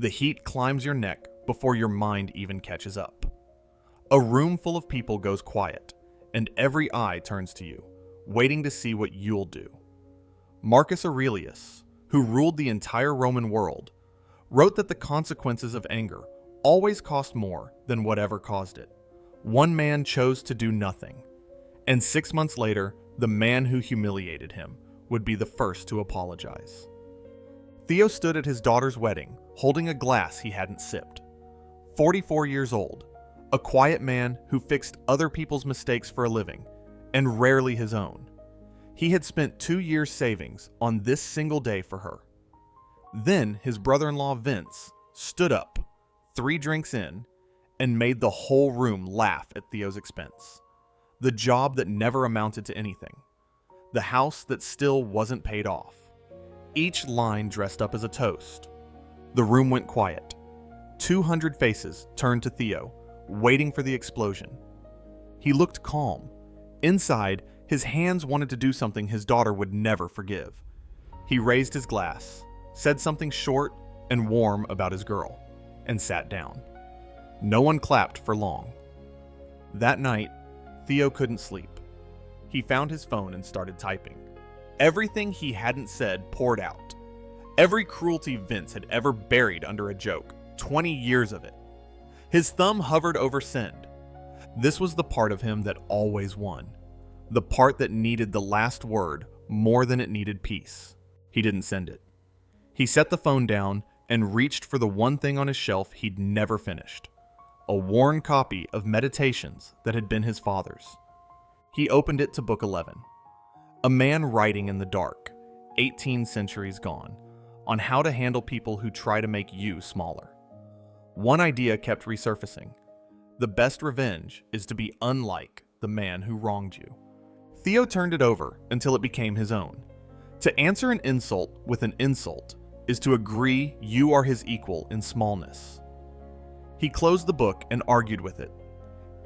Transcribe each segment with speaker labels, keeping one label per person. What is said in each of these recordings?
Speaker 1: The heat climbs your neck before your mind even catches up. A room full of people goes quiet, and every eye turns to you, waiting to see what you'll do. Marcus Aurelius, who ruled the entire Roman world, wrote that the consequences of anger always cost more than whatever caused it. One man chose to do nothing, and 6 months later, the man who humiliated him would be the first to apologize. Theo stood at his daughter's wedding, holding a glass he hadn't sipped. 44 years old, a quiet man who fixed other people's mistakes for a living, and rarely his own. He had spent 2 years' savings on this single day for her. Then his brother-in-law Vince stood up, 3 drinks in, and made the whole room laugh at Theo's expense. The job that never amounted to anything. The house that still wasn't paid off. Each line dressed up as a toast. The room went quiet. 200 faces turned to Theo, waiting for the explosion. He looked calm. Inside, his hands wanted to do something his daughter would never forgive. He raised his glass, said something short and warm about his girl, and sat down. No one clapped for long. That night, Theo couldn't sleep. He found his phone and started typing. Everything he hadn't said poured out. Every cruelty Vince had ever buried under a joke, 20 years of it. His thumb hovered over send. This was the part of him that always won. The part that needed the last word more than it needed peace. He didn't send it. He set the phone down and reached for the one thing on his shelf he'd never finished. A worn copy of Meditations that had been his father's. He opened it to book 11. A man writing in the dark, 18 centuries gone, on how to handle people who try to make you smaller. One idea kept resurfacing. The best revenge is to be unlike the man who wronged you. Theo turned it over until it became his own. To answer an insult with an insult is to agree you are his equal in smallness. He closed the book and argued with it.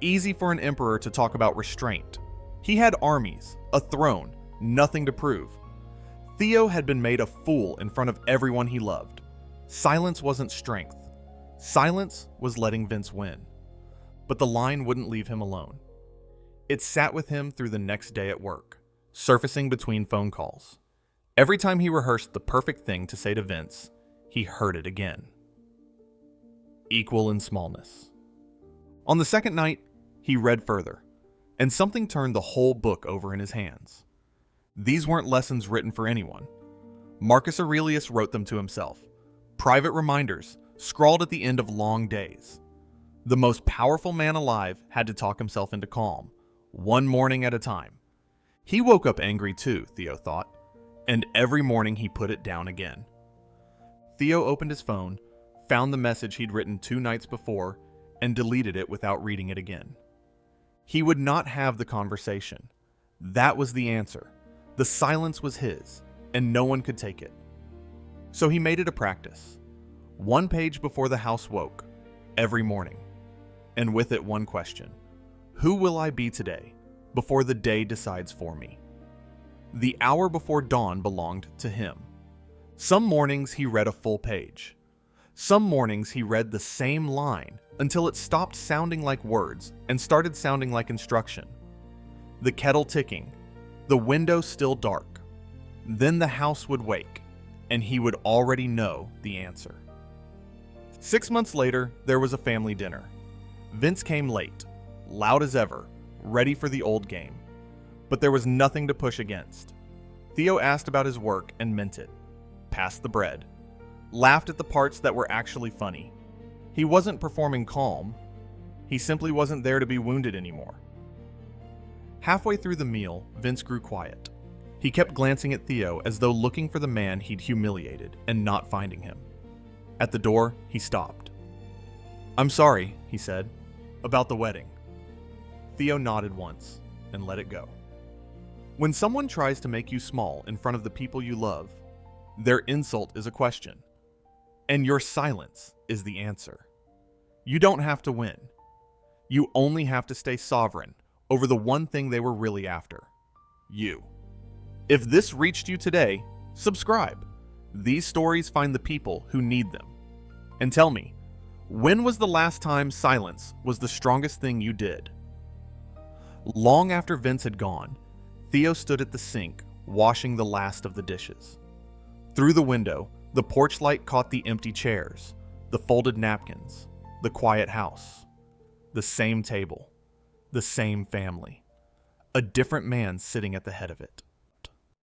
Speaker 1: Easy for an emperor to talk about restraint. He had armies, a throne, nothing to prove. Theo had been made a fool in front of everyone he loved. Silence wasn't strength. Silence was letting Vince win. But the line wouldn't leave him alone. It sat with him through the next day at work, surfacing between phone calls. Every time he rehearsed the perfect thing to say to Vince, he heard it again. Equal in smallness. On the second night, he read further, and something turned the whole book over in his hands. These weren't lessons written for anyone. Marcus Aurelius wrote them to himself. Private reminders, scrawled at the end of long days. The most powerful man alive had to talk himself into calm, one morning at a time. He woke up angry too, Theo thought, and every morning he put it down again. Theo opened his phone, found the message he'd written 2 nights before, and deleted it without reading it again. He would not have the conversation. That was the answer. The silence was his, and no one could take it. So he made it a practice. 1 page before the house woke, every morning. And with it one question. Who will I be today, before the day decides for me? The hour before dawn belonged to him. Some mornings he read a full page. Some mornings he read the same line until it stopped sounding like words and started sounding like instruction. The kettle ticking, the window still dark. Then the house would wake, and he would already know the answer. 6 months later, there was a family dinner. Vince came late, loud as ever, ready for the old game. But there was nothing to push against. Theo asked about his work and meant it. Passed the bread. Laughed at the parts that were actually funny. He wasn't performing calm. He simply wasn't there to be wounded anymore. Halfway through the meal, Vince grew quiet. He kept glancing at Theo as though looking for the man he'd humiliated and not finding him. At the door, he stopped. "I'm sorry," he said, "about the wedding." Theo nodded once and let it go. When someone tries to make you small in front of the people you love, their insult is a question, and your silence is the answer. You don't have to win. You only have to stay sovereign over the one thing they were really after: you. If this reached you today, subscribe. These stories find the people who need them. And tell me, when was the last time silence was the strongest thing you did? Long after Vince had gone, Theo stood at the sink, washing the last of the dishes. Through the window, the porch light caught the empty chairs, the folded napkins, the quiet house. The same table, the same family, a different man sitting at the head of it.